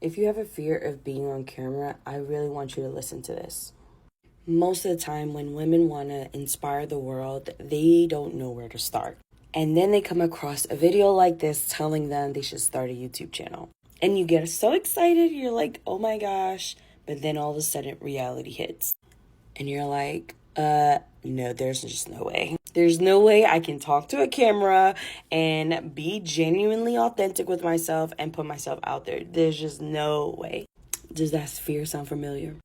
If you have a fear of being on camera, I really want you to listen to this. Most of the time when women want to inspire the world, they don't know where to start. And then they come across a video like this telling them they should start a YouTube channel. And you get so excited, you're like, oh my gosh. But then all of a sudden reality hits. And you're like, no, there's just no way. There's no way I can talk to a camera and be genuinely authentic with myself and put myself out there. There's just no way. Does that fear sound familiar?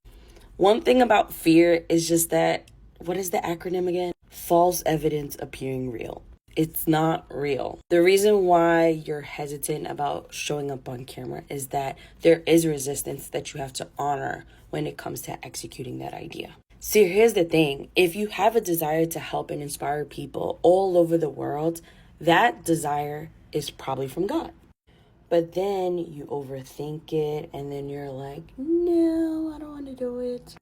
One thing about fear is just that, what is the acronym again? False evidence appearing real. It's not real. The reason why you're hesitant about showing up on camera is that there is resistance that you have to honor when it comes to executing that idea. See, here's the thing. If you have a desire to help and inspire people all over the world, that desire is probably from God. But then you overthink it and then you're like, no, I don't want to do it.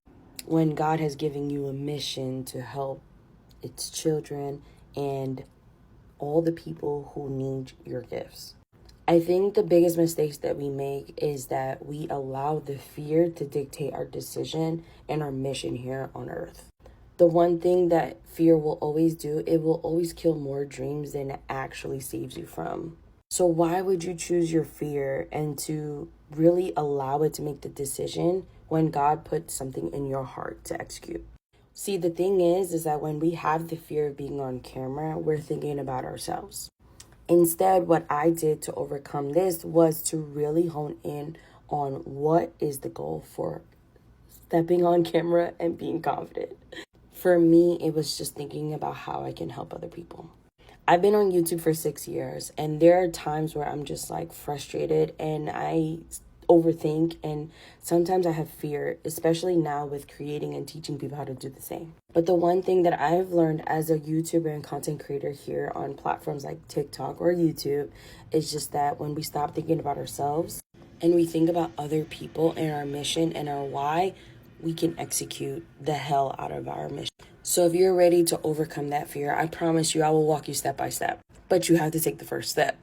When God has given you a mission to help its children and all the people who need your gifts. I think the biggest mistakes that we make is that we allow the fear to dictate our decision and our mission here on earth. The one thing that fear will always do, it will always kill more dreams than it actually saves you from. So why would you choose your fear and to really allow it to make the decision when God put something in your heart to execute? See, the thing is that when we have the fear of being on camera, we're thinking about ourselves. Instead, what I did to overcome this was to really hone in on what is the goal for stepping on camera and being confident. For me, it was just thinking about how I can help other people. I've been on YouTube for 6 years, and there are times where I'm just like frustrated and I overthink, and sometimes I have fear, especially now with creating and teaching people how to do the same. But the one thing that I've learned as a YouTuber and content creator here on platforms like TikTok or YouTube is just that when we stop thinking about ourselves and we think about other people and our mission and our why, we can execute the hell out of our mission. So if you're ready to overcome that fear, I promise you I will walk you step by step, but you have to take the first step.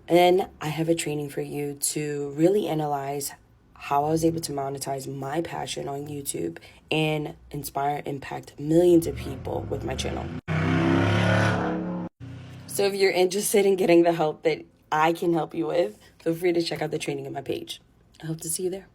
And I have a training for you to really analyze how I was able to monetize my passion on YouTube and inspire and impact millions of people with my channel. So if you're interested in getting the help that I can help you with, feel free to check out the training on my page. I hope to see you there.